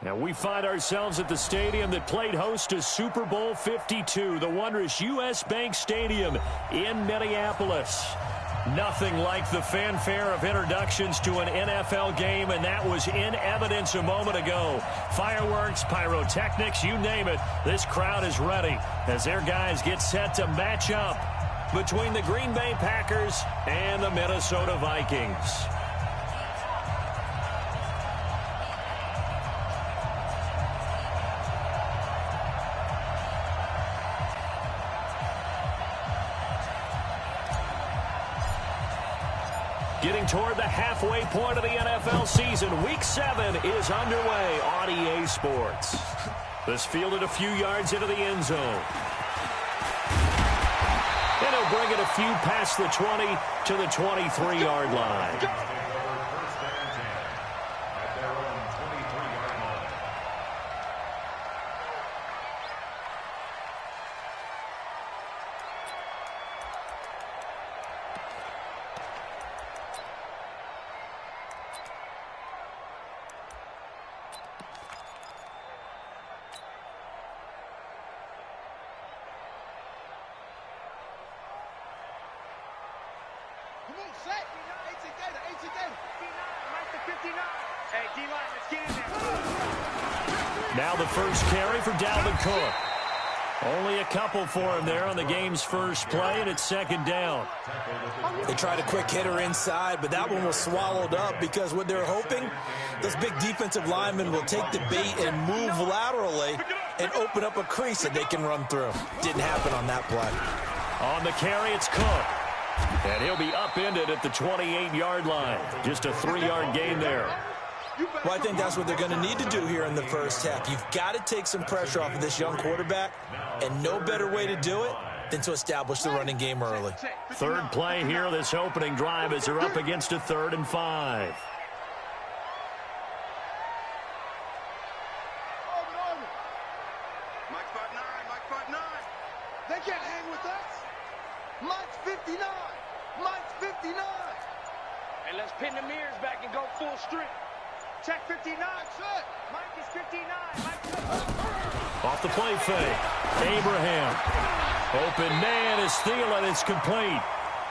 Now we find ourselves at the stadium that played host to Super Bowl 52, the wondrous U.S. Bank Stadium in Minneapolis. Nothing like the fanfare of introductions to an NFL game, and that was in evidence a moment ago. Fireworks, pyrotechnics, you name it. This crowd is ready as their guys get set to match up between the Green Bay Packers and the Minnesota Vikings. Getting toward the halfway point of the NFL season, Week 7 is underway on EA Sports. This fielded a few yards into the end zone. And he'll bring it a few past the 20 to the 23-yard line. Now the first carry for Dalvin Cook. Only a couple for him there on the game's first play, and it's second down. They tried a quick hitter inside, but that one was swallowed up because what they're hoping, those big defensive linemen will take the bait and move laterally and open up a crease that they can run through. Didn't happen on that play. On the carry, it's Cook. And he'll be upended at the 28-yard line. Just a 3-yard gain there. Well, I think that's what they're going to need to do here in the first half. You've got to take some pressure off of this young quarterback, and no better way to do it than to establish the running game early. Third play here, this opening drive, as they're up against a 3rd and 5. They can't hang with us. Mike's 59. Mike's 59. And let's pin the mirrors back and go full strength. Check 59. Mike is 59. Off the play fake. Abraham. Open man is Thielen. It's complete.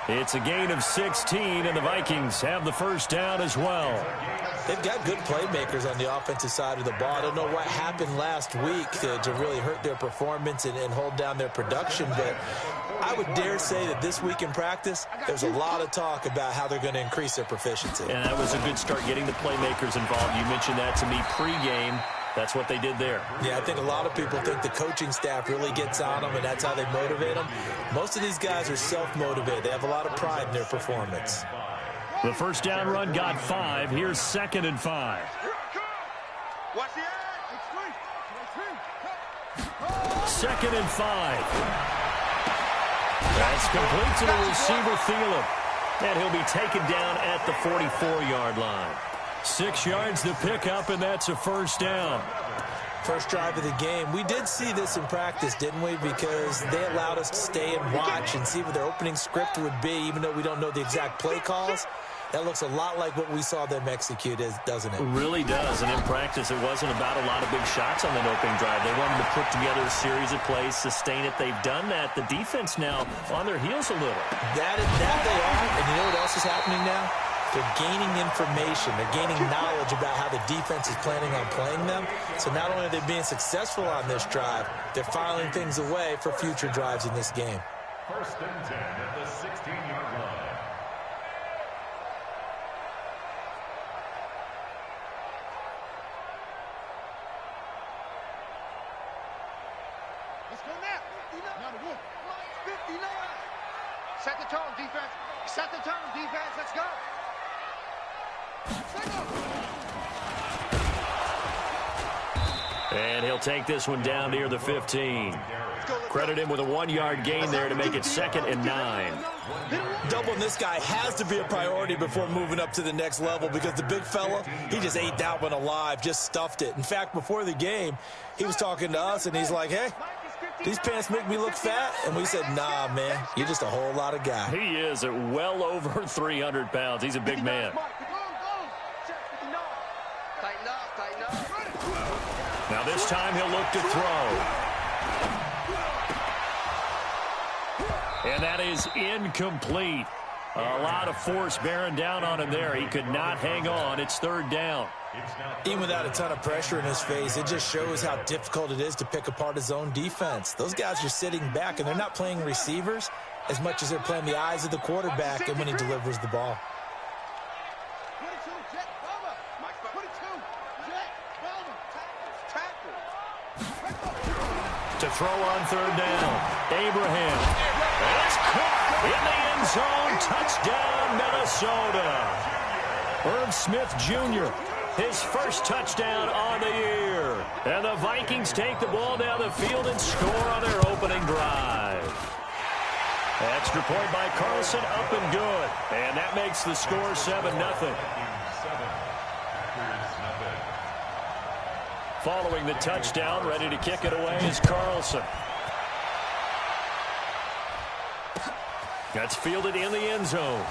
It's a gain of 16, and the Vikings have the first down as well. They've got good playmakers on the offensive side of the ball. I don't know what happened last week to really hurt their performance and hold down their production, but I would dare say that this week in practice, there's a lot of talk about how they're going to increase their proficiency. And that was a good start getting the playmakers involved. You mentioned that to me pregame. That's what they did there. Yeah, I think a lot of people think the coaching staff really gets on them, and that's how they motivate them. Most of these guys are self-motivated. They have a lot of pride in their performance. The first down run got 5. Here's 2nd and 5. Watch the edge. 2nd and 5. That's complete to the receiver, Thielen. And he'll be taken down at the 44-yard line. 6 yards to pick up, and that's a first down. First drive of the game. We did see this in practice, didn't we? Because they allowed us to stay and watch and see what their opening script would be, even though we don't know the exact play calls. That looks a lot like what we saw them execute, doesn't it? It really does. And in practice, it wasn't about a lot of big shots on that opening drive. They wanted to put together a series of plays, sustain it. They've done that. The defense now on their heels a little. That they are. And you know what else is happening now? They're gaining information. They're gaining knowledge about how the defense is planning on playing them. So not only are they being successful on this drive, they're filing things away for future drives in this game. 1st and 10 at the 16-yard line. Let's go now. 59. Mike's 59. Set the tone, defense. Set the tone, defense. Let's go. And he'll take this one down near the 15. Credit him with a 1-yard gain there to make it 2nd and 9. Doubling this guy has to be a priority before moving up to the next level because the big fella, he just ate that one alive, just stuffed it. In fact, before the game, he was talking to us, and he's like, hey, these pants make me look fat. And we said, nah, man, you're just a whole lot of guy. He is at well over 300 pounds. He's a big man. Tighten up, tighten up. This time he'll look to throw. And that is incomplete. A lot of force bearing down on him there. He could not hang on. It's third down. Even without a ton of pressure in his face, it just shows how difficult it is to pick apart his own defense. Those guys are sitting back, and they're not playing receivers as much as they're playing the eyes of the quarterback and when he delivers the ball. To throw on third down. Abraham. And it's caught in the end zone. Touchdown, Minnesota. Irv Smith Jr., his first touchdown on the year. And the Vikings take the ball down the field and score on their opening drive. Extra point by Carlson, up and good. And that makes the score 7-0. Following the touchdown, ready to kick it away is Carlson. That's fielded in the end zone.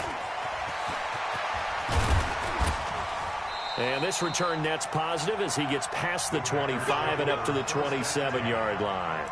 And this return net's positive as he gets past the 25 and up to the 27-yard line.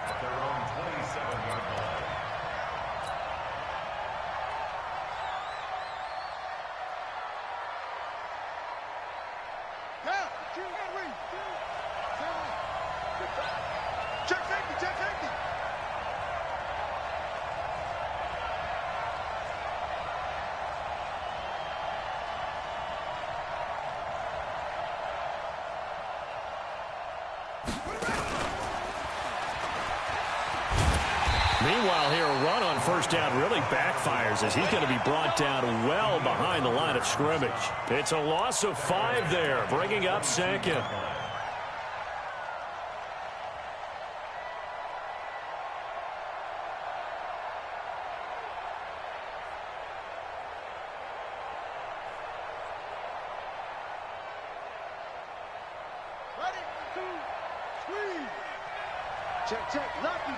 Meanwhile here, a run on first down really backfires as he's going to be brought down well behind the line of scrimmage. It's a loss of 5 there, bringing up second. Check, lucky.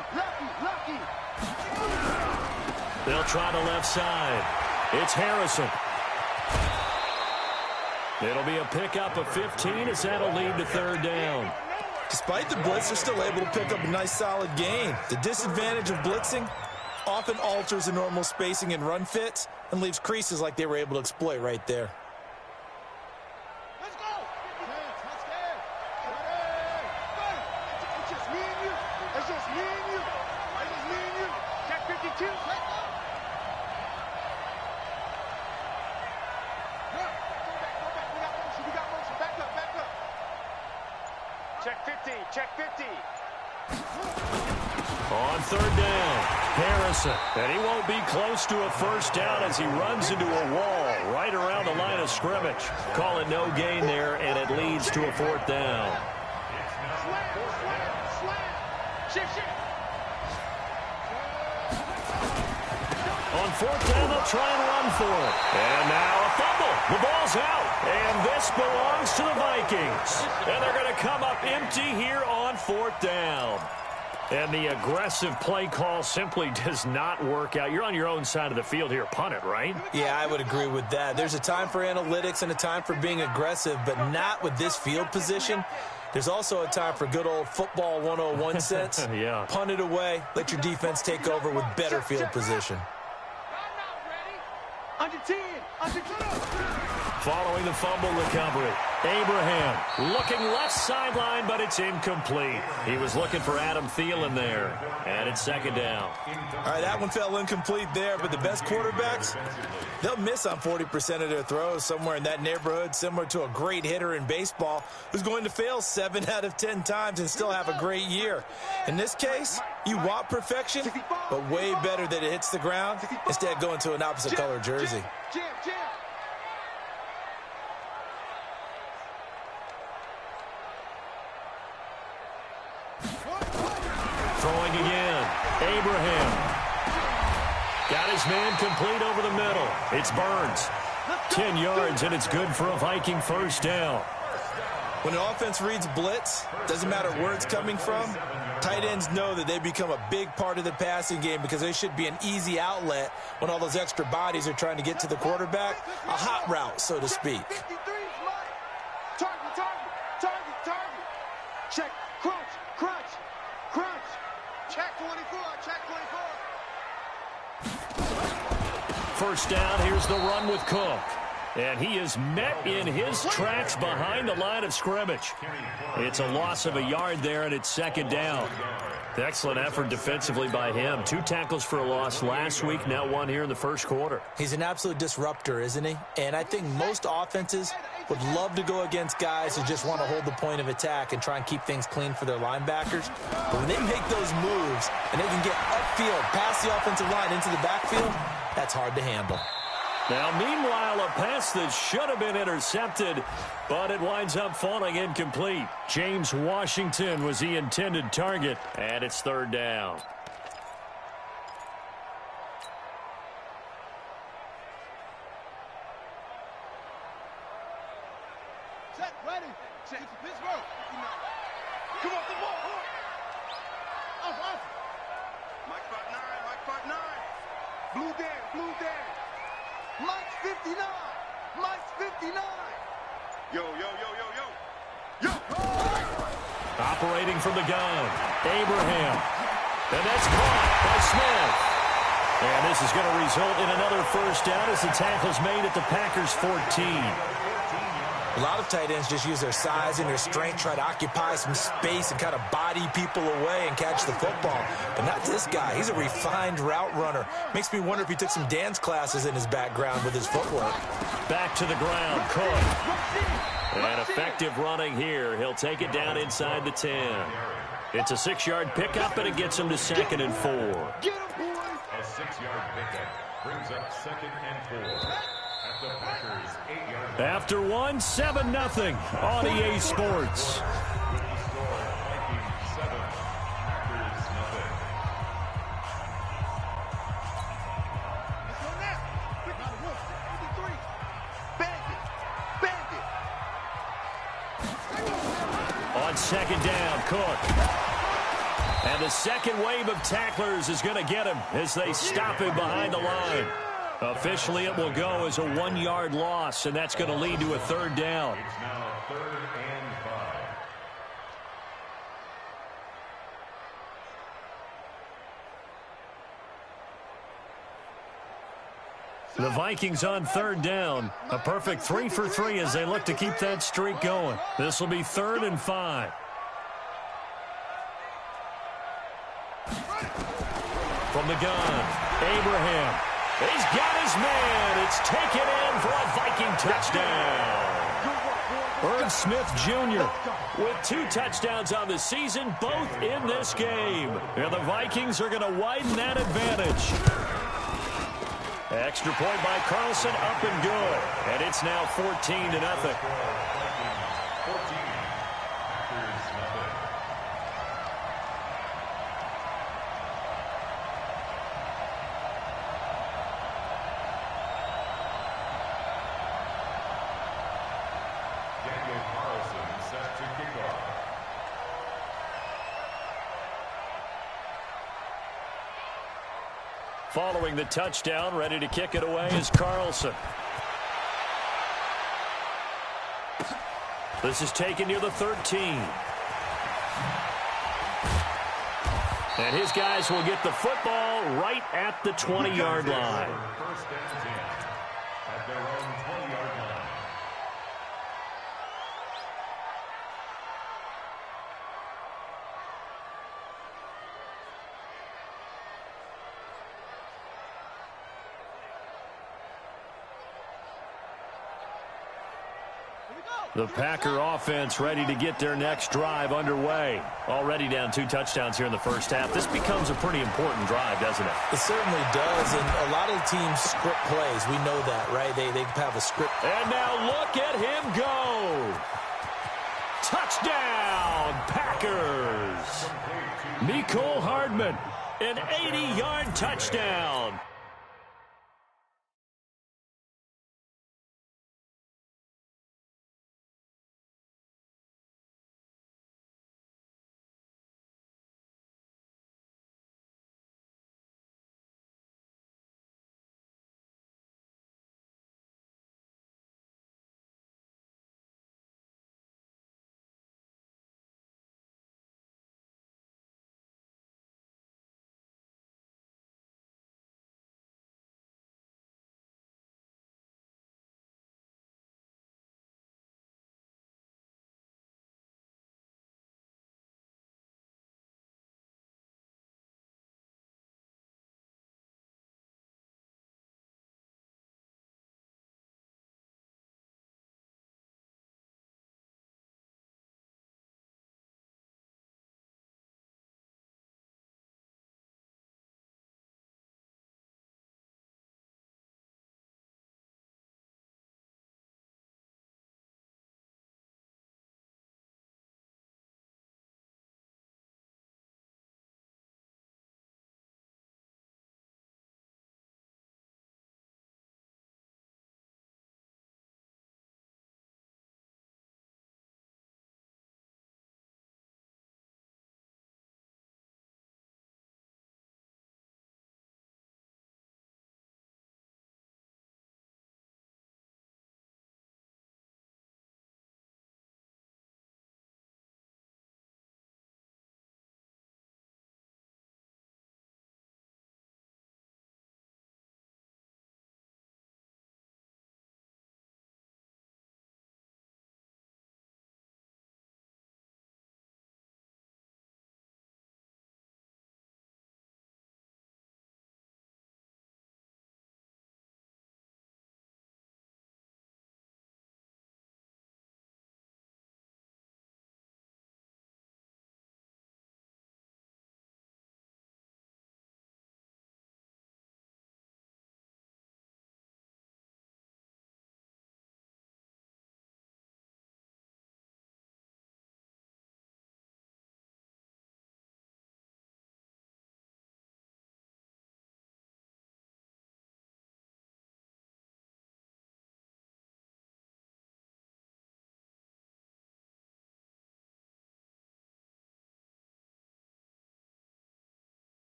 They'll try the left side. It's Harrison. It'll be a pickup of 15 as that'll lead to third down. Despite the blitz, they're still able to pick up a nice solid gain. The disadvantage of blitzing often alters the normal spacing and run fits and leaves creases like they were able to exploit right there. Check 50. On third down, Harrison. And he won't be close to a first down as he runs into a wall right around the line of scrimmage. Call it no gain there, and it leads to a fourth down. On fourth down, they'll try and run for it. And now a fumble. The ball's out. And this belongs to the Vikings. And they're going to come up empty here on fourth down. And the aggressive play call simply does not work out. You're on your own side of the field here. Punt it, right? Yeah, I would agree with that. There's a time for analytics and a time for being aggressive, but not with this field position. There's also a time for good old football 101 sense. Yeah. Punt it away. Let your defense take over with better field position. Under 10. Following the fumble recovery, Abraham looking left sideline, but it's incomplete. He was looking for Adam Thielen there, and it's second down. All right, that one fell incomplete there, but the best quarterbacks, they'll miss on 40% of their throws, somewhere in that neighborhood, similar to a great hitter in baseball who's going to fail 7 out of 10 times and still have a great year. In this case, you want perfection, but way better that it hits the ground instead of going to an opposite color jersey. Throwing again. Abraham. Got his man complete over the middle. It's Burns. 10 yards, and it's good for a Viking first down. When an offense reads blitz, doesn't matter where it's coming from, tight ends know that they become a big part of the passing game because they should be an easy outlet when all those extra bodies are trying to get to the quarterback. A hot route, so to speak. Target. Check, cross. first down. Here's the run with Cook. And he is met in his tracks behind the line of scrimmage. It's a loss of a yard there, and it's second down. Excellent effort defensively by him. 2 tackles for a loss last week, now 1 here in the first quarter. He's an absolute disruptor, isn't he? And I think most offenses would love to go against guys who just want to hold the point of attack and try and keep things clean for their linebackers. But when they make those moves and they can get upfield, past the offensive line into the backfield, that's hard to handle. Now, meanwhile, a pass that should have been intercepted, but it winds up falling incomplete. James Washington was the intended target, and it's third down. Set, ready. Set to Pittsburgh. Come on, the ball. Off. Mike spot 9, Mike spot 9. Blue Dan. Mike's 59. Mike's 59. Yo. Operating from the gun, Abraham. And that's caught by Smith. And this is going to result in another first down as the tackle's made at the Packers' 14. A lot of tight ends just use their size and their strength, try to occupy some space and kind of body people away and catch the football. But not this guy. He's a refined route runner. Makes me wonder if he took some dance classes in his background with his footwork. Back to the ground, Cook. And effective running here. He'll take it down inside the 10. It's a 6-yard pickup, and it gets him to 2nd and 4. Get him, boys. A 6-yard pickup brings up 2nd and 4. At the Packers' 8-yard line. After 7-0 on EA Sports. On 2nd down, Cook. And the second wave of tacklers is going to get him as they stop him behind the line. Officially, it will go as a 1-yard loss, and that's going to lead to a third down. It's now 3rd and 5. The Vikings on 3rd down. A perfect 3 for 3 as they look to keep that streak going. This will be 3rd and 5. From the gun, Abraham. He's got his man. It's taken in for a Viking touchdown. Irv Smith Jr. with 2 touchdowns on the season, both in this game. And the Vikings are going to widen that advantage. Extra point by Carlson, up and good. And it's now 14-0. Following the touchdown, ready to kick it away is Carlson. This is taken near the 13. And his guys will get the football right at the 20-yard line. First and 10 at their own 20-yard line. The Packer offense ready to get their next drive underway. Already down 2 touchdowns here in the first half. This becomes a pretty important drive, doesn't it? It certainly does, and a lot of teams script plays. We know that, right? They have a script. And now look at him go. Touchdown, Packers. Mecole Hardman, an 80-yard touchdown.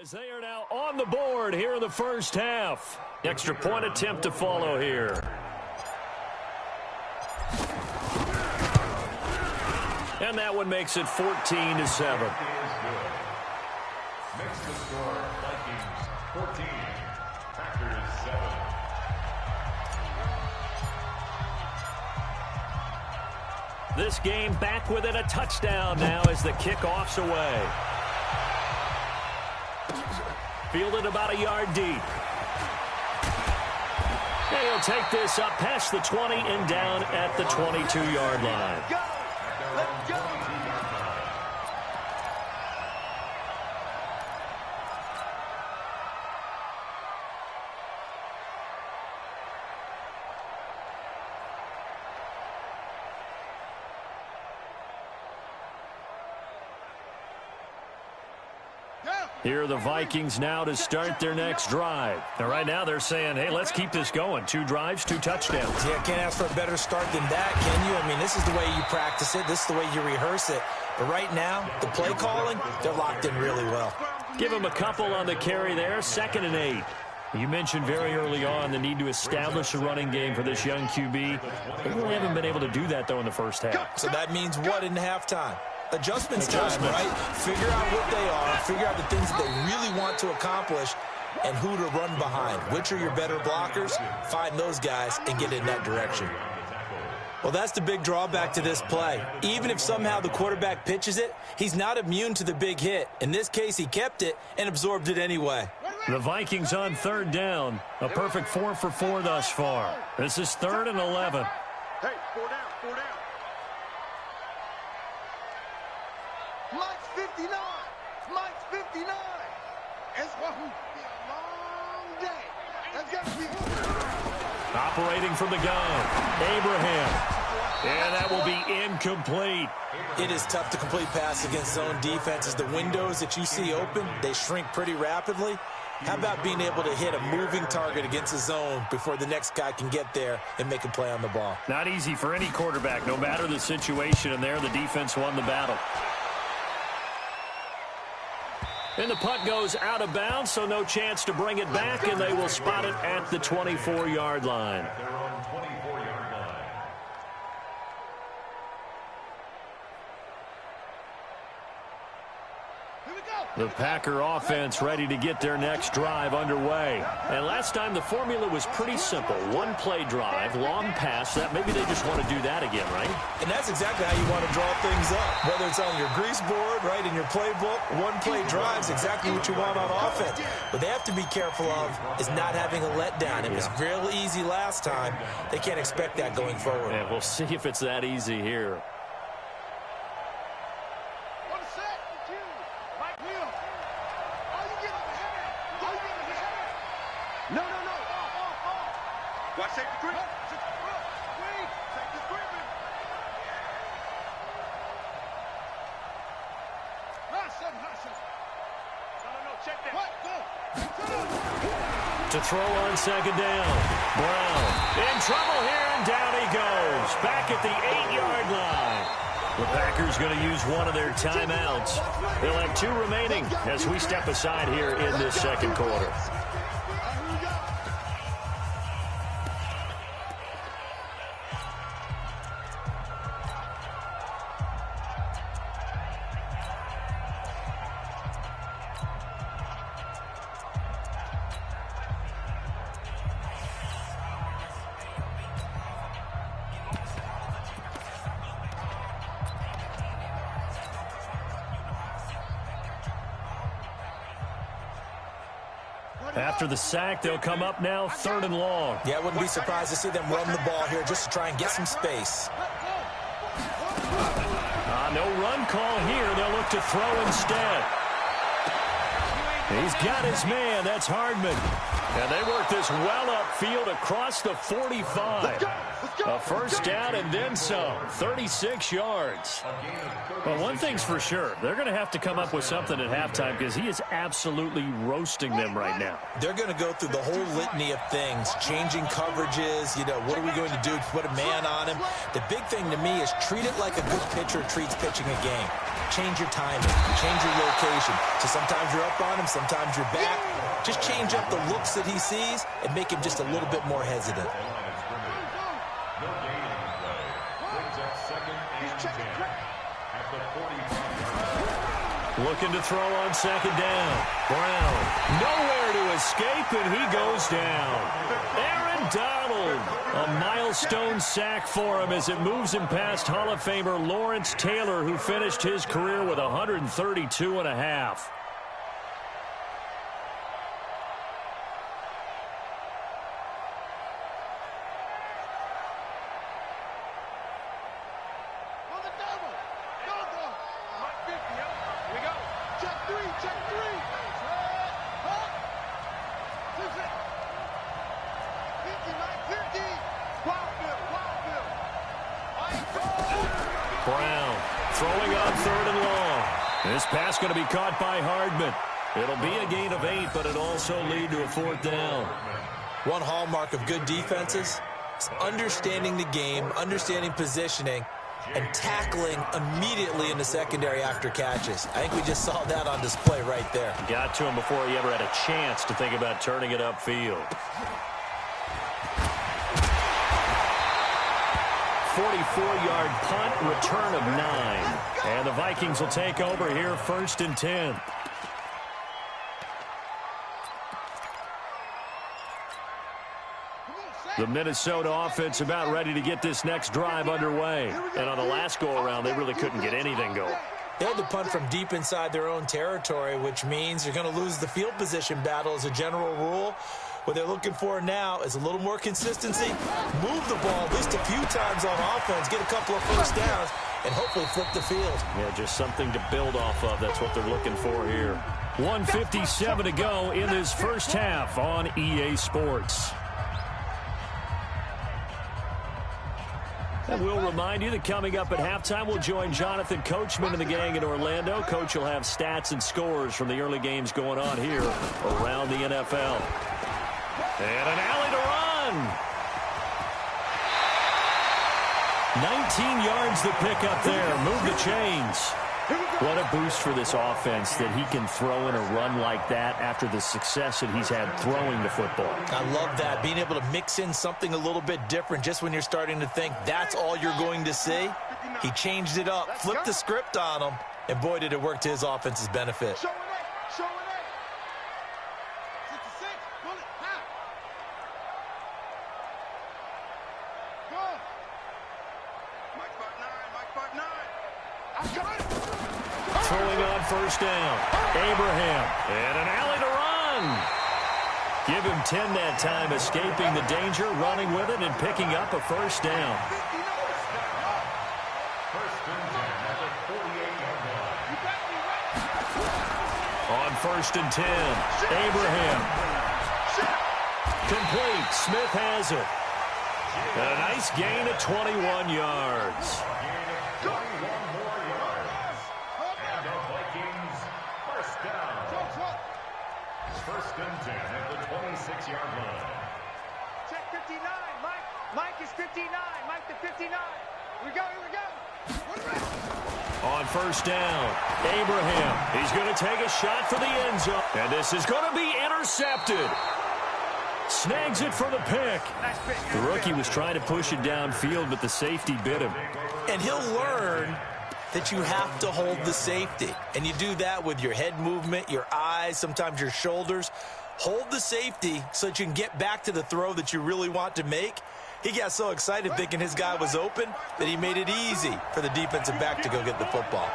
As they are now on the board here in the first half. Extra point attempt to follow here. And that one makes it 14-7. Makes the score Vikings 14, Packers 7. This game back within a touchdown now as the kickoff's away. Fielded about a yard deep. And he'll take this up past the 20 and down at the 22-yard line. Let's go. Here are the Vikings now to start their next drive. Now, right now they're saying, hey, let's keep this going. 2 drives, 2 touchdowns. Yeah, can't ask for a better start than that, can you? I mean, this is the way you practice it. This is the way you rehearse it. But right now, the play calling, they're locked in really well. Give them a couple on the carry there, 2nd and 8. You mentioned very early on the need to establish a running game for this young QB. They really haven't been able to do that, though, in the first half. So that means what in halftime? Adjustments time, right? Figure out what they are, figure out the things that they really want to accomplish, and who to run behind. Which are your better blockers? Find those guys and get in that direction. Well, that's the big drawback to this play. Even if somehow the quarterback pitches it, he's not immune to the big hit. In this case, he kept it and absorbed it anyway. The Vikings on 3rd down. A perfect 4 for 4 thus far. This is 3rd and 11. Hey, 4 down, 4 down. Mike's 59. Mike's 59. It's going to be a long day. That's got to be. Operating from the gun, Abraham. And that will be incomplete. It is tough to complete pass against zone defenses. The windows that you see open, they shrink pretty rapidly. How about being able to hit a moving target against a zone before the next guy can get there and make a play on the ball? Not easy for any quarterback, no matter the situation. And there, the defense won the battle. And the punt goes out of bounds, so no chance to bring it back, and they will spot it at the 24-yard line. They're on 24-yard line. The Packer offense ready to get their next drive underway. And last time the formula was pretty simple. 1-play drive, long pass. That maybe they just want to do that again, right? And that's exactly how you want to draw things up. Whether it's on your grease board, right, in your playbook, 1-play drive is exactly what you want on offense. What they have to be careful of is not having a letdown. It was real easy last time. They can't expect that going forward. And we'll see if it's that easy here. Watch safety three. Take the screaming. No, check that. What? Go. To throw on 2nd down. Brown in trouble here, and down he goes. Back at the 8-yard line. The Packers going to use one of their timeouts. They'll have 2 remaining as we step aside here in this 2nd quarter. After the sack, they'll come up now 3rd and long. Yeah, I wouldn't be surprised to see them run the ball here just to try and get some space. No run call here. They'll look to throw instead. He's got his man. That's Hardman. And they work this well upfield across the 45. A first down and then some. 36 yards. Well, one thing's for sure. They're going to have to come up with something at halftime because he is absolutely roasting them right now. They're going to go through the whole litany of things, changing coverages, what are we going to do to put a man on him? The big thing to me is treat it like a good pitcher treats pitching a game. change your timing, change your location. So sometimes you're up on him, sometimes you're back. Just change up the looks that he sees and make him just a little bit more hesitant. No gain on the play. Brings up second and 10 at the 45. Looking to throw on second down. Brown, nowhere to escape, and he goes down. Aaron Donald, a milestone sack for him as it moves him past Hall of Famer Lawrence Taylor, who finished his career with 132.5. Brown throwing on third and long. This pass going to be caught by Hardman. It'll be a gain of 8, but it'll also lead to a fourth down. One hallmark of good defenses is understanding the game, understanding positioning, and tackling immediately in the secondary after catches. I think we just saw that on display right there. Got to him before he ever had a chance to think about turning it upfield. 44-yard punt, return of 9. And the Vikings will take over here, 1st and 10. The Minnesota offense about ready to get this next drive underway. And on the last go-around, they really couldn't get anything going. They had to punt from deep inside their own territory, which means you're going to lose the field position battle as a general rule. What they're looking for now is a little more consistency, move the ball at least a few times on offense, get a couple of first downs, and hopefully flip the field. Yeah, just something to build off of. That's what they're looking for here. 1:57 to go in this first half on EA Sports. And we'll remind you that coming up at halftime, we'll join Jonathan Coachman and the gang in Orlando. Coach will have stats and scores from the early games going on here around the NFL. And an alley to run. 19 yards the pick up there. Move the chains. What a boost for this offense that he can throw in a run like that after the success that he's had throwing the football. I love that, being able to mix in something a little bit different just when you're starting to think that's all you're going to see. He changed it up, flipped the script on him, and boy, did it work to his offense's benefit. Throwing on first down. Abraham. And an alley to run. Give him 10 that time, escaping the danger, running with it, and picking up a first down. First and 10 at the 48-yard line. On first and 10, Abraham. Complete. Smith has it. A nice gain of 21 yards. First and 10 at the 26-yard line. Check 59, Mike. Mike is 59. Mike to 59. Here we go, here we go. On first down, Abraham. He's going to take a shot for the end zone. And this is going to be intercepted. Snags it for the pick. Nice pick. The rookie was trying to push it downfield, but the safety bit him. And he'll learn that you have to hold the safety. And you do that with your head movement, your eyes, sometimes your shoulders. Hold the safety so that you can get back to the throw that you really want to make. He got so excited thinking his guy was open that he made it easy for the defensive back to go get the football.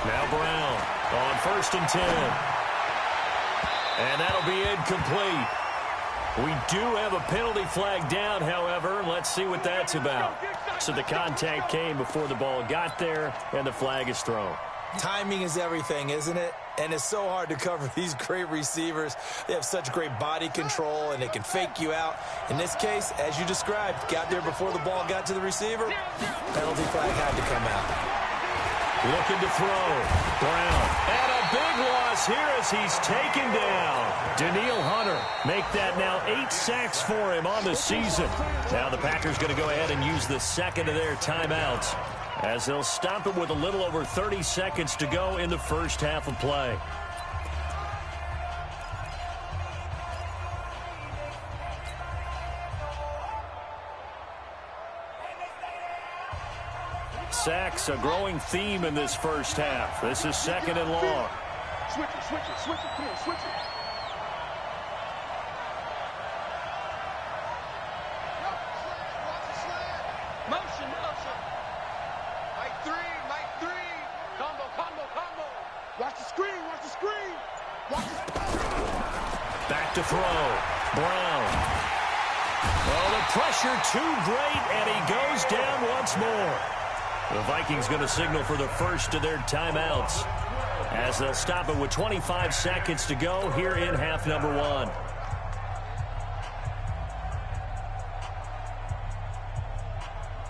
Now Brown on first and 10. And that'll be incomplete. We do have a penalty flag down, however, and let's see what that's about. So the contact came before the ball got there, and the flag is thrown. Timing is everything, isn't it? And it's so hard to cover these great receivers. They have such great body control, and they can fake you out. In this case, as you described, got there before the ball got to the receiver. Penalty flag had to come out. Looking to throw. Brown. And a big loss here as he's taken down. Daniil Hunter make that now 8 sacks for him on the season. Now the Packers going to go ahead and use the second of their timeouts. as they'll stop it with a little over 30 seconds to go in the first half of play. Sacks, a growing theme in this first half. This is second and long. Switch it, switch it, switch it. Come on, switch it. Motion, motion. Mike three. Combo, combo, combo. Watch the screen, watch the screen. Watch the Back to throw. Brown. Oh, the pressure too great, and he goes down once more. The Vikings going to signal for the first of their timeouts as they'll stop it with 25 seconds to go here in half number one.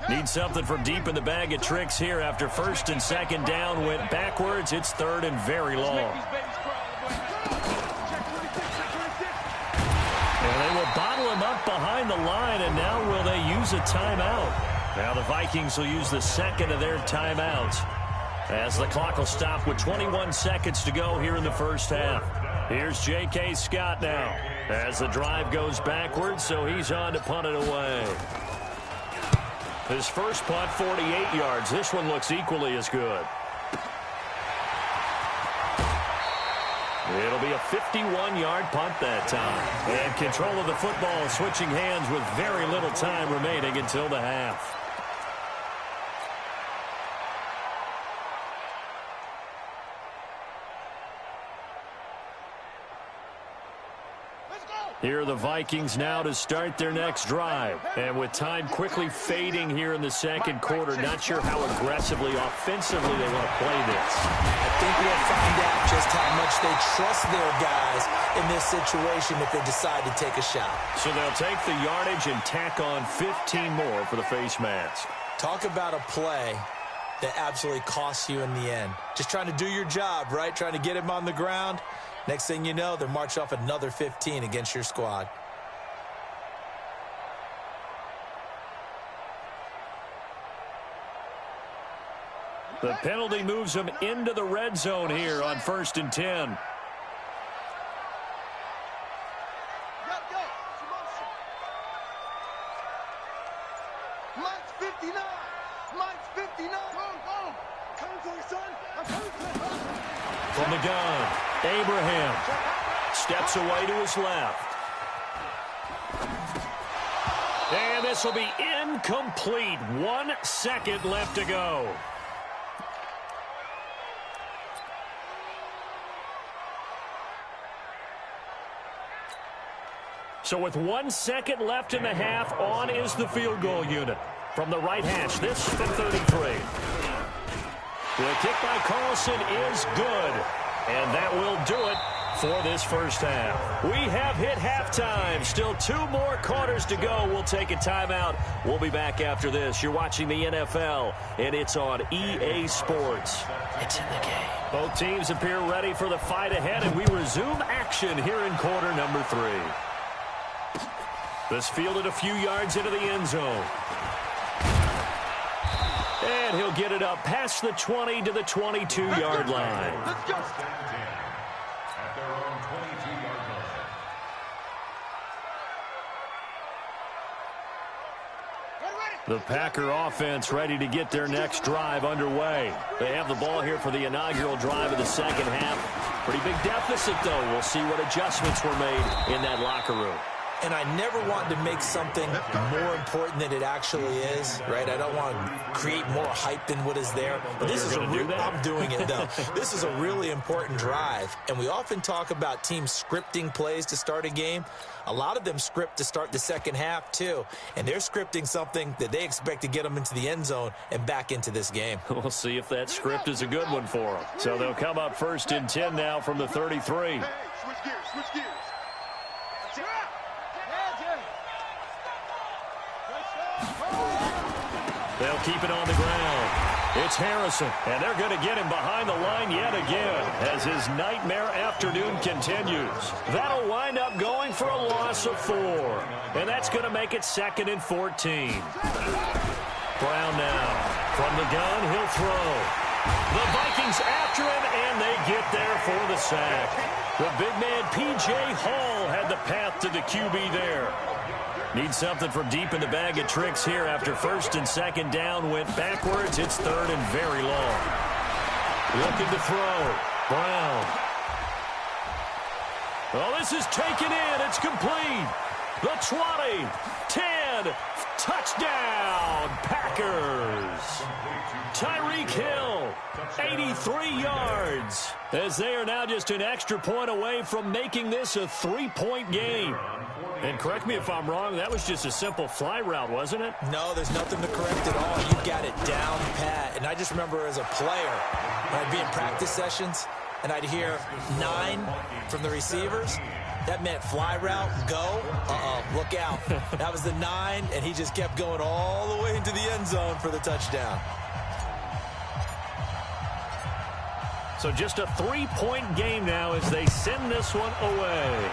Need something from deep in the bag of tricks here after first and second down went backwards. It's third and very long. And they will bottle him up behind the line, and now will they use a timeout? Now the Vikings will use the second of their timeouts as the clock will stop with 21 seconds to go here in the first half. Here's J.K. Scott now as the drive goes backwards, so he's on to punt it away. His first punt, 48 yards. This one looks equally as good. It'll be a 51-yard punt that time. And control of the football switching hands with very little time remaining until the half. Here are the Vikings now to start their next drive. And with time quickly fading here in the second quarter, not sure how aggressively, offensively they want to play this. I think we'll find out just how much they trust their guys in this situation if they decide to take a shot. So they'll take the yardage and tack on 15 more for the face mask. Talk about a play that absolutely costs you in the end. Just trying to do your job, right? Trying to get him on the ground. Next thing you know, they're march off another 15 against your squad. The penalty moves them into the red zone here on 1st and 10. Mike's 59. Mike's 59. Go. Coming for you, son. I'm coming for you. From the gun, Abraham steps away to his left. And this will be incomplete. 1 second left to go. So with 1 second left in the half, on is the field goal unit. From the right hash, this from 33. The kick by Carlson is good. And that will do it for this first half. We have hit halftime. Still 2 more quarters to go. We'll take a timeout. We'll be back after this. You're watching the NFL, and it's on EA Sports. It's in the game. Both teams appear ready for the fight ahead, and we resume action here in quarter number 3. This fielded a few yards into the end zone. And he'll get it up past the 20 to the 22-yard line. Let's go. At their own 22-yard line. The Packer offense ready to get their next drive underway. They have the ball here for the inaugural drive of the second half. Pretty big deficit, though. We'll see what adjustments were made in that locker room. And I never want to make something more important than it actually is, right? I don't want to create more hype than what is there. But this is I'm doing it, though. This is a really important drive. And we often talk about teams scripting plays to start a game. A lot of them script to start the second half, too. And they're scripting something that they expect to get them into the end zone and back into this game. We'll see if that script is a good one for them. So they'll come up 1st and 10 now from the 33. Hey, switch gears. They'll keep it on the ground. It's Harrison, and they're going to get him behind the line yet again as his nightmare afternoon continues. That'll wind up going for a loss of 4, and that's going to make it 2nd and 14. Brown now. From the gun, he'll throw. The Vikings after him, and they get there for the sack. The big man, P.J. Hall, had the path to the QB there. Need something from deep in the bag of tricks here after first and second down went backwards. It's third and very long. Looking to throw. Brown. Well, this is taken in. It's complete. The 20, 10, touchdown, Packers. Tyreek Hill, 83 yards, as they are now just an extra point away from making this a 3-point game. And correct me if I'm wrong, that was just a simple fly route, wasn't it? No, there's nothing to correct at all. You got it down pat. And I just remember as a player, when I'd be in practice sessions, and I'd hear 9 from the receivers. That meant fly route, go, look out. That was the 9, and he just kept going all the way into the end zone for the touchdown. So just a 3-point game now as they send this one away.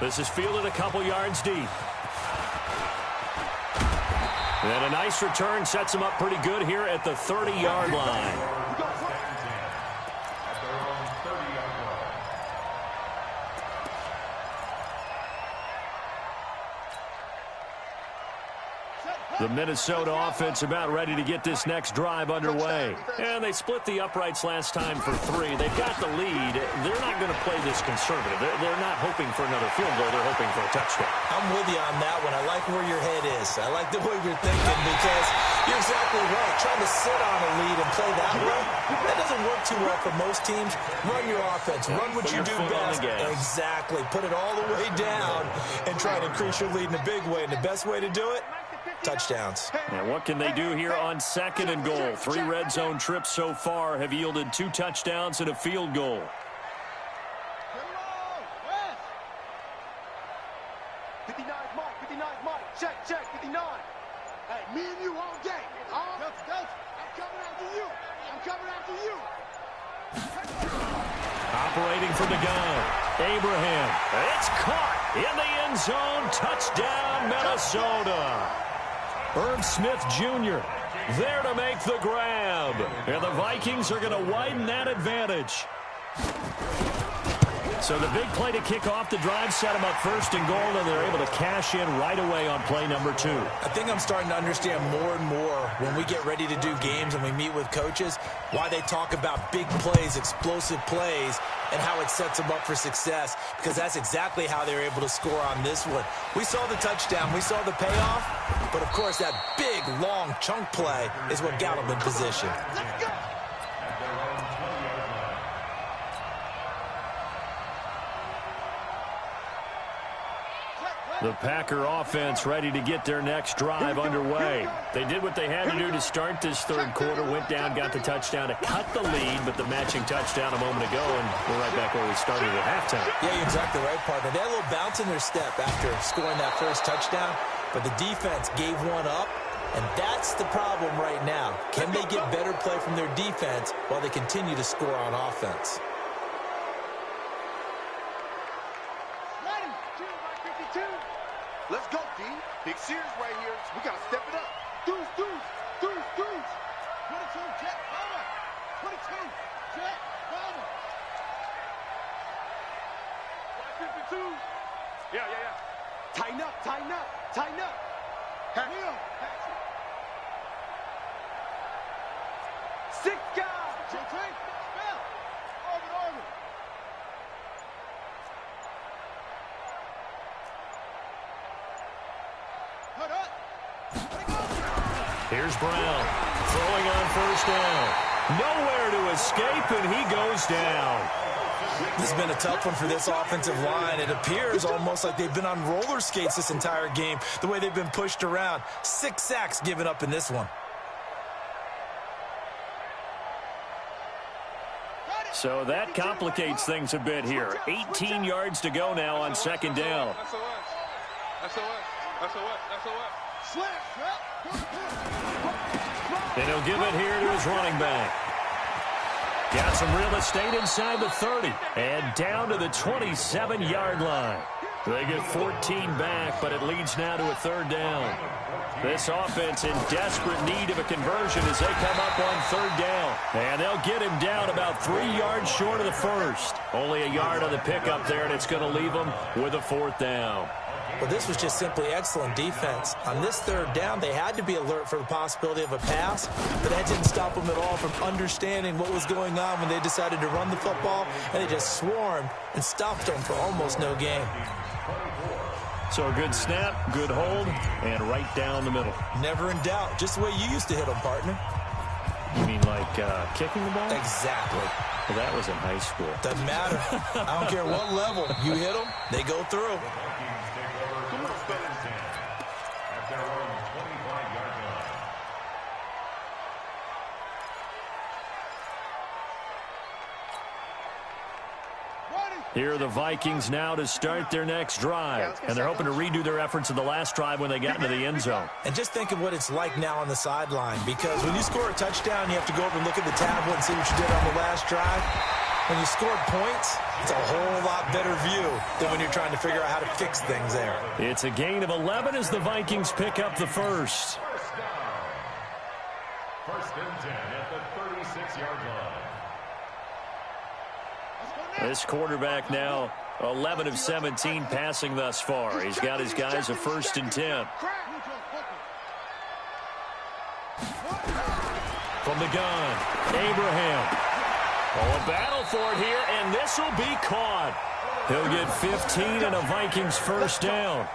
This is fielded a couple yards deep. And a nice return sets him up pretty good here at the 30-yard line. The Minnesota offense about ready to get this next drive underway. And they split the uprights last time for 3. They've got the lead. They're not going to play this conservative. They're not hoping for another field goal. They're hoping for a touchdown. I'm with you on that one. I like where your head is. I like the way you're thinking because you're exactly right. Trying to sit on a lead and play that way, that doesn't work too well for most teams. Run your offense. Run what you do best. Exactly. Put it all the way down and try to increase your lead in a big way. And the best way to do it, touchdowns. And what can they do here on second and goal? 3 red zone trips so far have yielded 2 touchdowns and a field goal. 59 Mike, 59 Mike. Check, 59. Hey, me and you all day. I'm coming after you. I'm coming after you. Operating from the gun. Abraham. It's caught in the end zone. Touchdown, Minnesota. Irv Smith Jr. there to make the grab. And the Vikings are going to widen that advantage. So the big play to kick off the drive set them up first and goal, and they're able to cash in right away on play number 2. I think I'm starting to understand more and more when we get ready to do games and we meet with coaches why they talk about big plays, explosive plays, and how it sets them up for success, because that's exactly how they were able to score on this one. We saw the touchdown. We saw the payoff, but, of course, that big, long chunk play is what got them in position. Let's go. The Packer offense ready to get their next drive underway. They did what they had to do to start this third quarter, went down, got the touchdown to cut the lead, but the matching touchdown a moment ago, and we're right back where we started at halftime. Yeah, you're exactly right, partner. They had a little bounce in their step after scoring that first touchdown, but the defense gave one up, and that's the problem right now. Can they get better play from their defense while they continue to score on offense? Let's go, D. Big series right here. We got to step it up. Deuce. 22, jet, bomber. 22, jet, bomber. 52. Yeah. Tighten up. Hurry up. 6 guys. J-Tank, spell. Orbit. Here's Brown throwing on first down. Nowhere to escape, and he goes down. This has been a tough one for this offensive line. It appears almost like they've been on roller skates this entire game, the way they've been pushed around. 6 sacks given up in this one. So that complicates things a bit here. 18 yards to go now on second down. And he'll give it here to his running back. Got some real estate inside the 30 and down to the 27-yard line. They get 14 back, but it leads now to a third down. This offense in desperate need of a conversion as they come up on third down. And they'll get him down about 3 yards short of the first. Only a yard on the pickup there, and it's going to leave them with a fourth down. Well, this was just simply excellent defense. On this third down, they had to be alert for the possibility of a pass, but that didn't stop them at all from understanding what was going on when they decided to run the football, and they just swarmed and stopped them for almost no gain. So a good snap, good hold, and right down the middle. Never in doubt. Just the way you used to hit them, partner. You mean like kicking the ball? Exactly. Well, that was in high school. Doesn't matter. I don't care what level. You hit them, they go through. Here are the Vikings now to start their next drive. And they're hoping to redo their efforts in the last drive when they got into the end zone. And just think of what it's like now on the sideline, because when you score a touchdown, you have to go over and look at the tablet and see what you did on the last drive. When you scored points, it's a whole lot better view than when you're trying to figure out how to fix things there. It's a gain of 11 as the Vikings pick up the first. First and 10 at the 36-yard line. This quarterback now 11 of 17 passing thus far. He's got his guys a first and 10. From the gun, Abraham. Oh, a battle for it here, and this will be caught. He'll get 15 and a Vikings first down.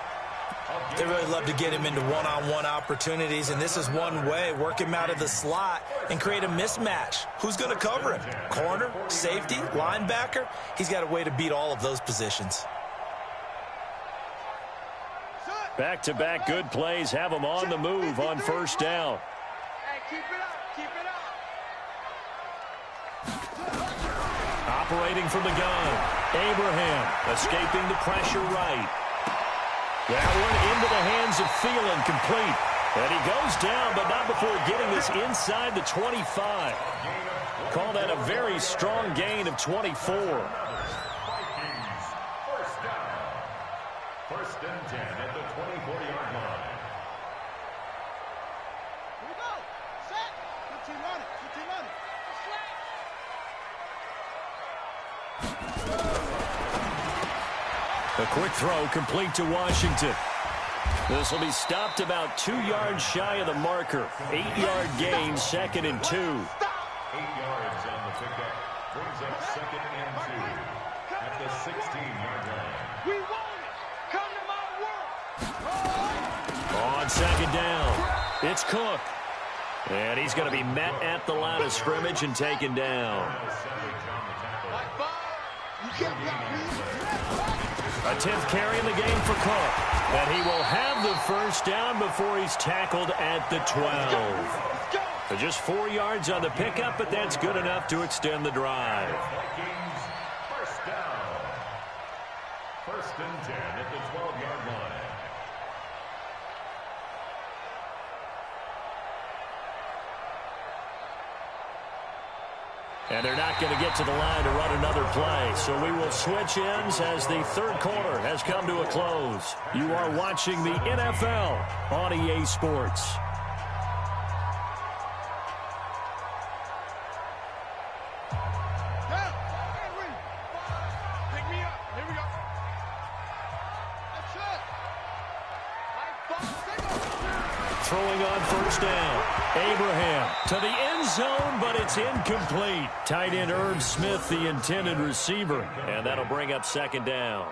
They really love to get him into one-on-one opportunities, and this is one way. Work him out of the slot and create a mismatch. Who's going to cover him? Corner, safety, linebacker? He's got a way to beat all of those positions. Back-to-back good plays have him on the move on first down. Hey, keep it up. Keep it up. Operating from the gun, Abraham escaping the pressure right. That one into the hands of Thielen, complete. And he goes down, but not before getting this inside the 25. Call that a very strong gain of 24. Vikings, first down. First and 10 at the 24-yard line. Here we go. Set. Good team on it. Good team on it. A quick throw complete to Washington. This will be stopped about 2 yards shy of the marker. 8-yard gain, second and 2. 8 yards on the pickup. Brings up second and 2 at the 16-yard line. We want it. Come to my world. On second down, it's Cook. And he's going to be met at the line of scrimmage and taken down. You can't block me. A 10th carry in the game for Cook. And he will have the first down before he's tackled at the 12. So just 4 yards on the pickup, but that's good enough to extend the drive. Vikings, first down. First and 10 at the 12-yard line. And they're not going to get to the line to run another play. So we will switch ends as the third quarter has come to a close. You are watching the NFL on EA Sports. Down. Pick me up. Here we go. That's it. Throwing on first down. Abraham to the end zone, but it's incomplete. Tight end Irv Smith, the intended receiver. And that'll bring up second down.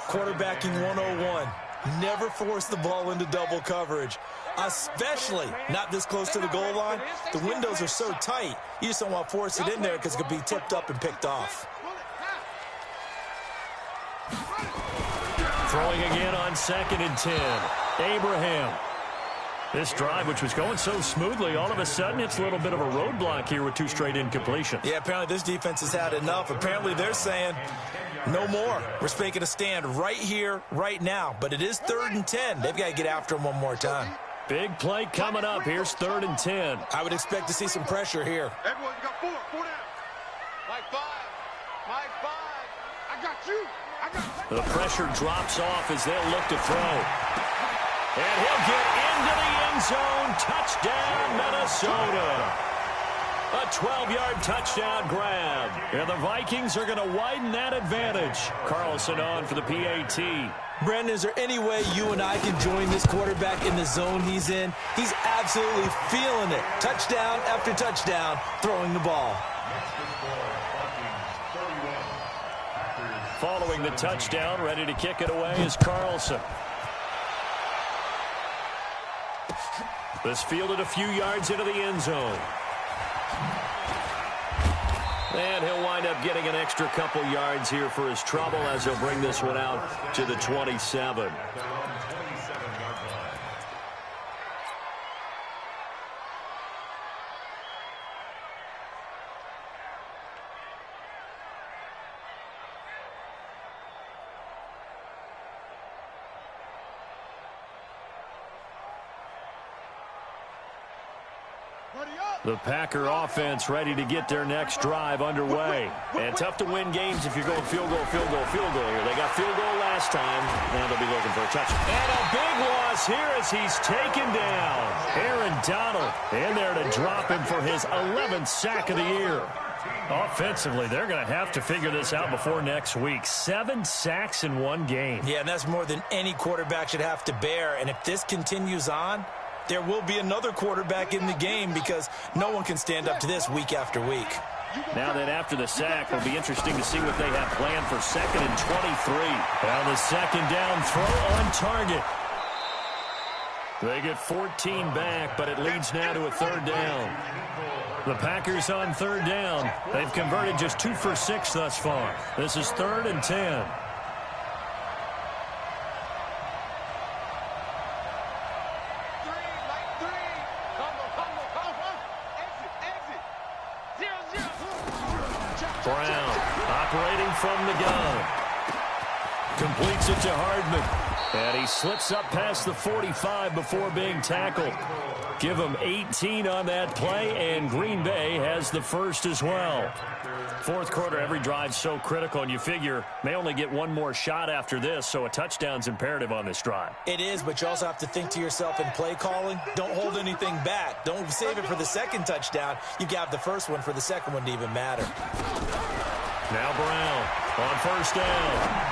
Quarterbacking 101. Never force the ball into double coverage, especially not this close to the goal line. The windows are so tight, you just don't want to force it in there because it could be tipped up and picked off. Throwing again on second and 10. Abraham. This drive, which was going so smoothly, all of a sudden it's a little bit of a roadblock here with 2 straight incompletions. Yeah, apparently this defense has had enough. Apparently they're saying no more. We're making a stand right here, right now. But it is 3rd and 10. They've got to get after him one more time. Big play coming up. Here's 3rd and 10. I would expect to see some pressure here. Everyone, you got 4 down. Mike 5. Mike 5. I got you. I got you. The pressure drops off as they'll look to throw. And he'll get into the end zone. Touchdown, Minnesota. A 12-yard touchdown grab. And the Vikings are going to widen that advantage. Carlson on for the PAT. Brandon, is there any way you and I can join this quarterback in the zone he's in? He's absolutely feeling it. Touchdown after touchdown, throwing the ball. Following the touchdown, ready to kick it away is Carlson. This fielded a few yards into the end zone. And he'll wind up getting an extra couple yards here for his trouble as he'll bring this one out to the 27. The Packer offense ready to get their next drive underway. And tough to win games if you're going field goal, field goal, field goal here. They got field goal last time, and they'll be looking for a touchdown. And a big loss here as he's taken down. Aaron Donald in there to drop him for his 11th sack of the year. Offensively, they're going to have to figure this out before next week. 7 sacks in one game. Yeah, and that's more than any quarterback should have to bear. And if this continues on, there will be another quarterback in the game because no one can stand up to this week after week. Now that after the sack, it'll be interesting to see what they have planned for 2nd and 23. Now the second down throw on target. They get 14 back, but it leads now to a 3rd down. The Packers on 3rd down. They've converted just 2 for 6 thus far. This is 3rd and 10. Brown operating from the gun. Completes it to Hardman. And he slips up past the 45 before being tackled. Give him 18 on that play, and Green Bay has the first as well. 4th quarter, every drive's so critical, and you figure may only get one more shot after this, so a touchdown's imperative on this drive. It is, but you also have to think to yourself in play calling, don't hold anything back. Don't save it for the second touchdown. You got the first one for the second one to even matter. Now Brown on 1st down.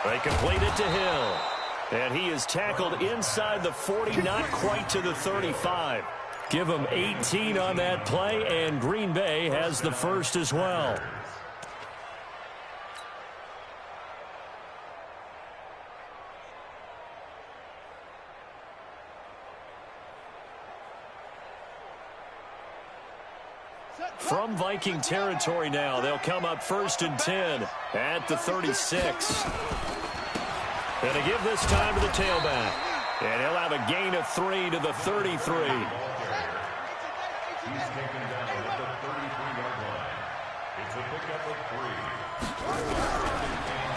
They complete it to Hill. And he is tackled inside the 40, not quite to the 35. Give him 18 on that play, and Green Bay has the first as well. From Viking territory now, they'll come up 1st and 10 at the 36. And to give this time to the tailback. And he'll have a gain of 3 to the 33. He's taken down at the 33-yard line. It's a pickup of 3.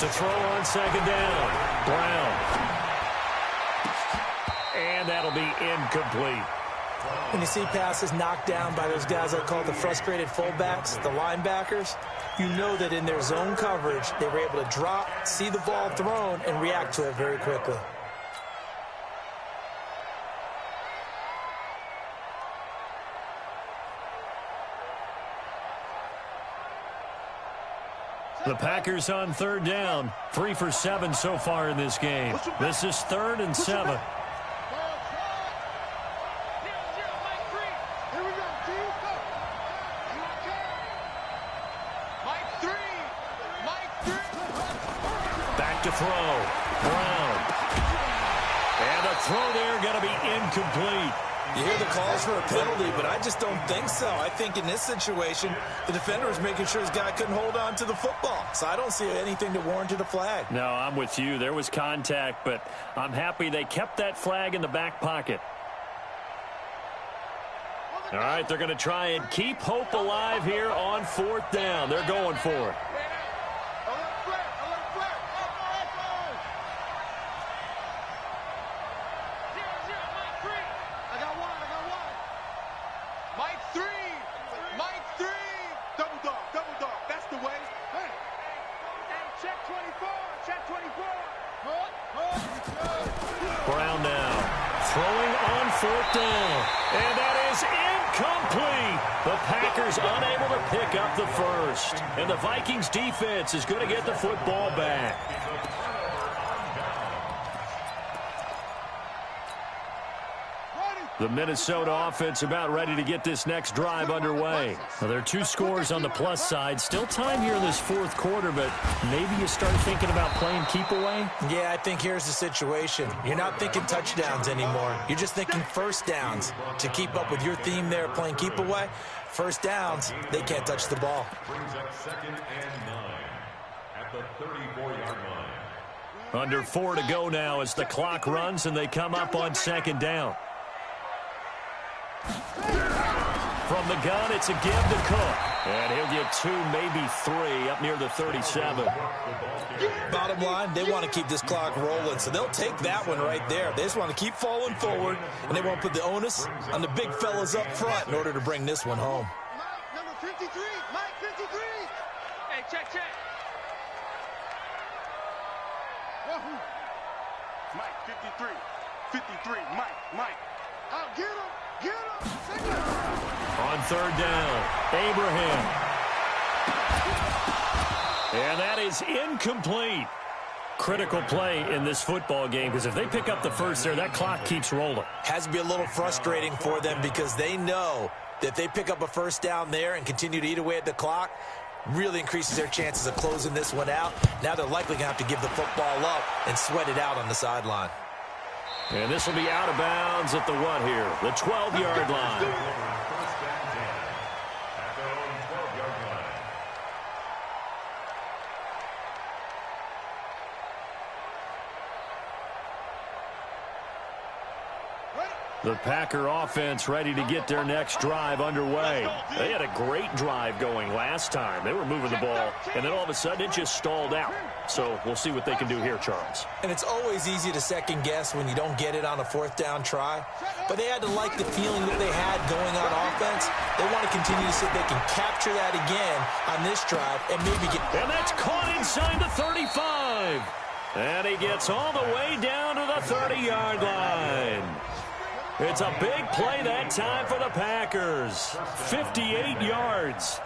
To throw on 2nd down. Brown. And that'll be incomplete. When you see passes knocked down by those guys I call the frustrated fullbacks, the linebackers, you know that in their zone coverage, they were able to drop, see the ball thrown, and react to it very quickly. The Packers on 3rd down. 3 for 7 so far in this game. This is 3rd and 7. To throw. Brown. And the throw there going to be incomplete. You hear the calls for a penalty, but I just don't think so. I think in this situation, the defender was making sure his guy couldn't hold on to the football. So I don't see anything that warranted a flag. No, I'm with you. There was contact, but I'm happy they kept that flag in the back pocket. All right, they're going to try and keep hope alive here on 4th down. They're going for it. Brown now throwing on 4th down. And that is incomplete. The Packers unable to pick up the first. And the Vikings defense is going to get the football back. The Minnesota offense about ready to get this next drive underway. Now, there are 2 scores on the plus side. Still time here in this 4th quarter, but maybe you start thinking about playing keep away? Yeah, I think here's the situation. You're not thinking touchdowns anymore. You're just thinking first downs. To keep up with your theme there, playing keep away, first downs, they can't touch the ball. Brings up 2nd and 9 at the 34-yard line. Under 4 to go now as the clock runs and they come up on 2nd down. From the gun, it's a give to Cook. And he'll get 2, maybe 3 up near the 37. Bottom line, they want to keep this clock rolling, so they'll take that one right there. They just want to keep falling forward, and they won't put the onus on the big fellas up front in order to bring this one home. Mike, number 53. Mike, 53. Hey, check. Wahoo. Mike, 53. 53. Mike. Oh, get him. Get him. Signal. On 3rd down, Abraham. And that is incomplete. Critical play in this football game because if they pick up the first there, that clock keeps rolling. Has to be a little frustrating for them because they know that if they pick up a first down there and continue to eat away at the clock, really increases their chances of closing this one out. Now they're likely going to have to give the football up and sweat it out on the sideline. And this will be out of bounds at the what here? The 12-yard line. The Packer offense ready to get their next drive underway. They had a great drive going last time. They were moving the ball, and then all of a sudden it just stalled out. So we'll see what they can do here, Charles. And it's always easy to second guess when you don't get it on a 4th down try. But they had to like the feeling that they had going on offense. They want to continue to see if they can capture that again on this drive and maybe get... And that's caught inside the 35. And he gets all the way down to the 30-yard line. It's a big play that time for the Packers. 58 yards.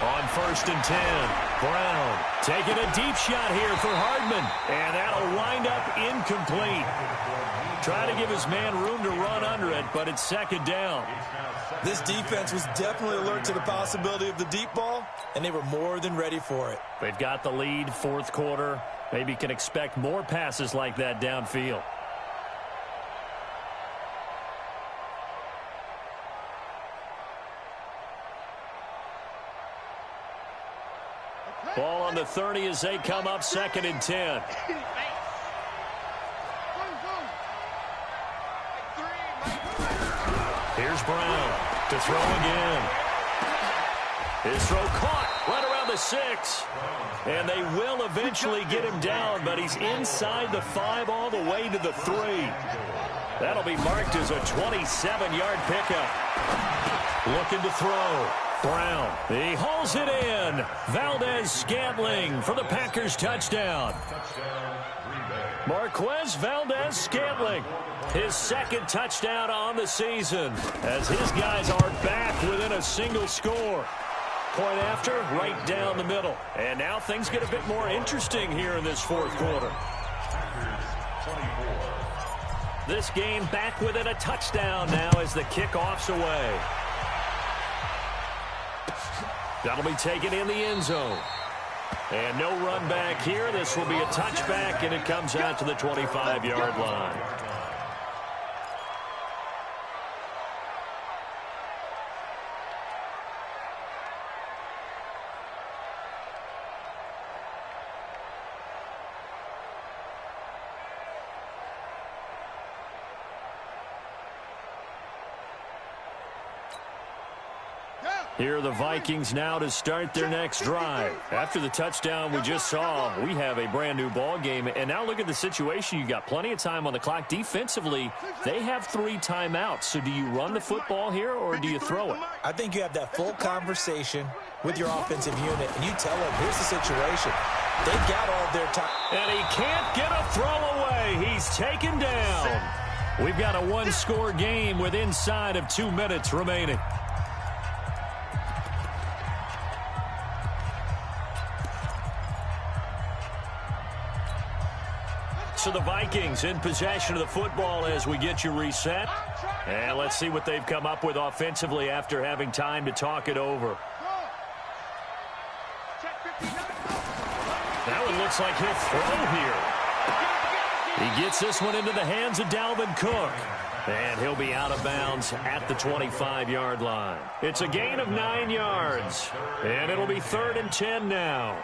On 1st and 10, Brown taking a deep shot here for Hardman. And that'll wind up incomplete. Trying to give his man room to run under it, but it's 2nd down. This defense was definitely alert to the possibility of the deep ball, and they were more than ready for it. They've got the lead, 4th quarter. Maybe can expect more passes like that downfield. Ball on the 30 as they come up 2nd and 10. Here's Brown to throw again. His throw caught right around the 6. And they will eventually get him down, but he's inside the 5 all the way to the 3. That'll be marked as a 27-yard pickup. Looking to throw. Brown. He hauls it in. Valdez-Scantling for the Packers touchdown. Marquez Valdez-Scantling. His 2nd touchdown on the season as his guys are back within a single score. Point after, right down the middle. And now things get a bit more interesting here in this 4th quarter. This game back within a touchdown now as the kickoff's away. That'll be taken in the end zone. And no run back here. This will be a touchback, and it comes out to the 25-yard line. Go. Here are the Vikings now to start their next drive. After the touchdown we just saw, we have a brand new ball game. And now look at the situation. You got plenty of time on the clock. Defensively, they have 3 timeouts. So do you run the football here or do you throw it? I think you have that full conversation with your offensive unit, and you tell them, here's the situation. They've got all of their time. And he can't get a throw away. He's taken down. We've got a 1-score game with inside of 2 minutes remaining. So the Vikings in possession of the football as we get you reset. And let's see what they've come up with offensively after having time to talk it over. That one looks like he'll throw here. He gets this one into the hands of Dalvin Cook. And he'll be out of bounds at the 25-yard line. It's a gain of 9 yards. And it'll be 3rd and 10 now.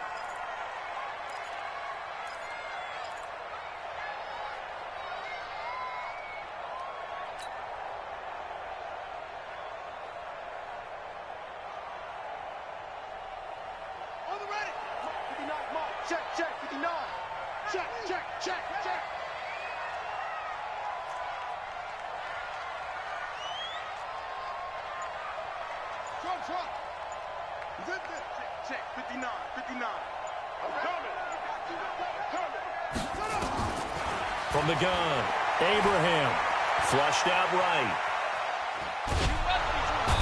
Check, 59, 59. I'm coming. From the gun, Abraham, flushed out right.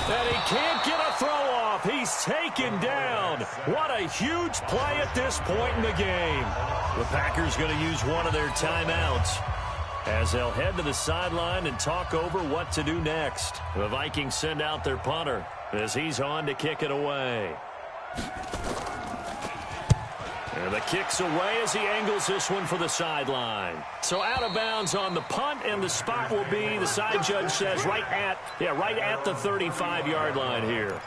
And he can't get a throw off. He's taken down. What a huge play at this point in the game. The Packers going to use one of their timeouts as they'll head to the sideline and talk over what to do next. The Vikings send out their punter as he's on to kick it away. And the kick's away as he angles this one for the sideline. So out of bounds on the punt, and the spot will be, the side judge says, right at the 35-yard line here.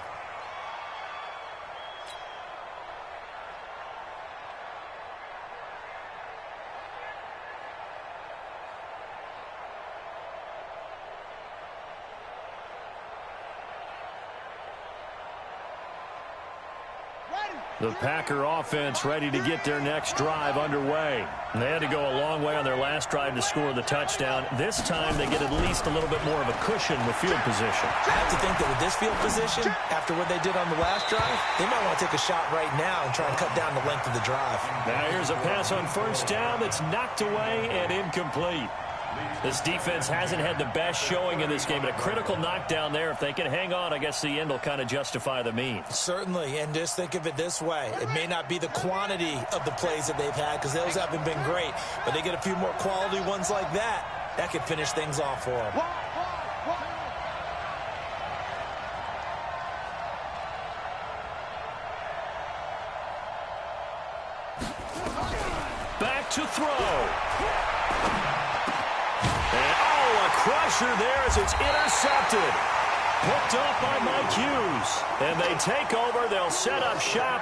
The Packer offense ready to get their next drive underway. And they had to go a long way on their last drive to score the touchdown. This time they get at least a little bit more of a cushion with field position. I have to think that with this field position, after what they did on the last drive, they might want to take a shot right now and try and cut down the length of the drive. Now here's a pass on 1st down that's knocked away and incomplete. This defense hasn't had the best showing in this game, but a critical knockdown there. If they can hang on, I guess the end will kind of justify the means. Certainly, and just think of it this way. It may not be the quantity of the plays that they've had because those haven't been great, but they get a few more quality ones like that. That could finish things off for them. Back to throw. Crusher there as it's intercepted. Picked up by Mike Hughes. And they take over. They'll set up shop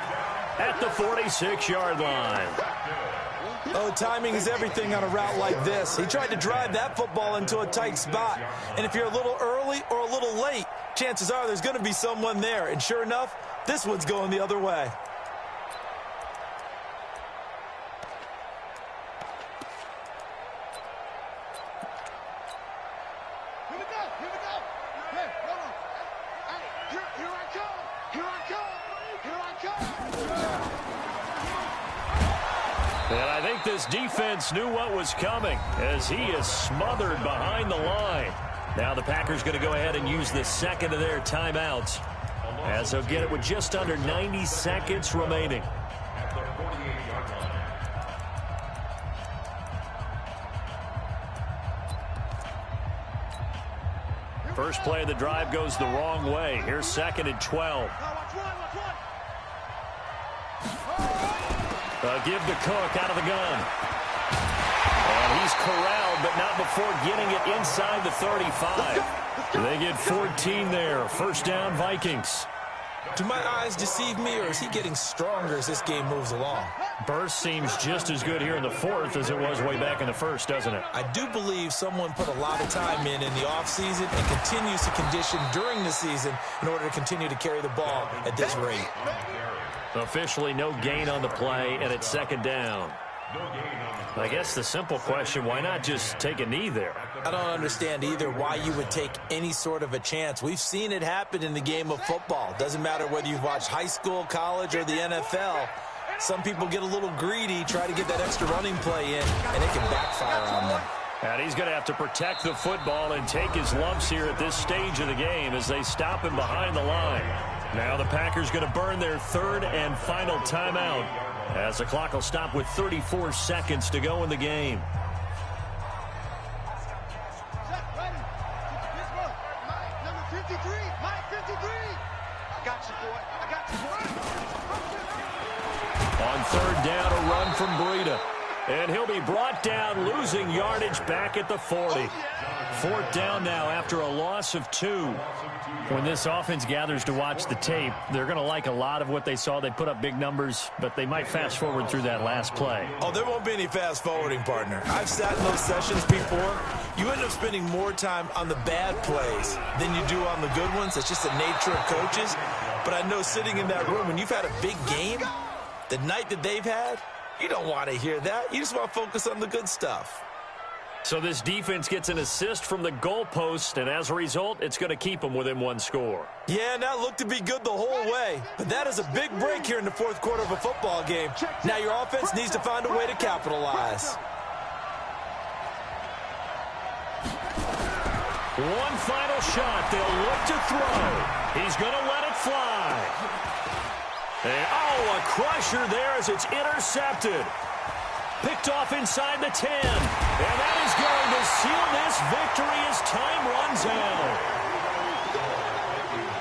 at the 46-yard line. Oh, timing is everything on a route like this. He tried to drive that football into a tight spot. And if you're a little early or a little late, chances are there's going to be someone there. And sure enough, this one's going the other way. This defense knew what was coming as he is smothered behind the line. Now the Packers going to go ahead and use the second of their timeouts as they'll get it with just under 90 seconds remaining. First play of the drive goes the wrong way. Here's 2nd and 12. Give to Cook out of the gun. And he's corralled, but not before getting it inside the 35. They get 14 there. 1st down, Vikings. Do my eyes deceive me, or is he getting stronger as this game moves along? Burst seems just as good here in the fourth as it was way back in the first, doesn't it? I do believe someone put a lot of time in the offseason and continues to condition during the season in order to continue to carry the ball at this rate. Officially no gain on the play, and it's second down. I guess the simple question, why not just take a knee there? I don't understand either why you would take any sort of a chance. We've seen it happen in the game of football. Doesn't matter whether you've watched high school, college, or the NFL. Some people get a little greedy, try to get that extra running play in, and it can backfire on them. And he's going to have to protect the football and take his lumps here at this stage of the game as they stop him behind the line. Now the Packers going to burn their third and final timeout as the clock will stop with 34 seconds to go in the game. Number 53, Mike 53. I got you, boy. I got you, boy. On third down, a run from Breida. And he'll be brought down, losing yardage back at the 40. Fourth down now after a loss of 2. When this offense gathers to watch the tape, they're going to like a lot of what they saw. They put up big numbers, but they might fast forward through that last play. Oh, there won't be any fast forwarding, partner. I've sat in those sessions before. You end up spending more time on the bad plays than you do on the good ones. It's just the nature of coaches. But I know sitting in that room, when you've had a big game, the night that they've had, you don't want to hear that. You just want to focus on the good stuff. So this defense gets an assist from the goalpost, and as a result, it's going to keep them within one score. Yeah, and that looked to be good the whole way. But that is a big break here in the fourth quarter of a football game. Now your offense needs to find a way to capitalize. One final shot. They'll look to throw. He's going to let it fly. And, oh, a crusher there as it's intercepted. Picked off inside the 10. And that is going to seal this victory as time runs out.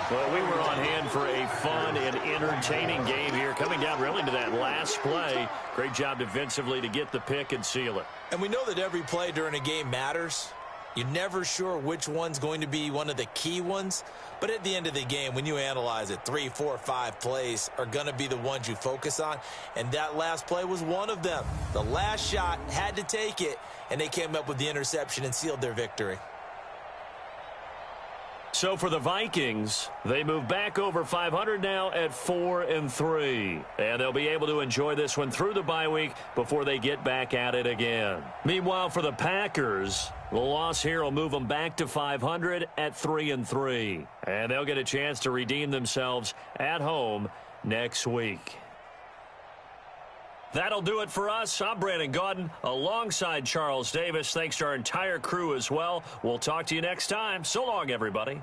Well, we were on hand for a fun and entertaining game here. Coming down really to that last play. Great job defensively to get the pick and seal it. And we know that every play during a game matters. You're never sure which one's going to be one of the key ones. But at the end of the game, when you analyze it, 3, 4, 5 plays are going to be the ones you focus on. And that last play was one of them. The last shot had to take it, and they came up with the interception and sealed their victory. So for the Vikings, they move back over 500 now at 4-3. And they'll be able to enjoy this one through the bye week before they get back at it again. Meanwhile, for the Packers, the loss here will move them back to 500 at 3-3. And they'll get a chance to redeem themselves at home next week. That'll do it for us. I'm Brandon Gaudin alongside Charles Davis. Thanks to our entire crew as well. We'll talk to you next time. So long, everybody.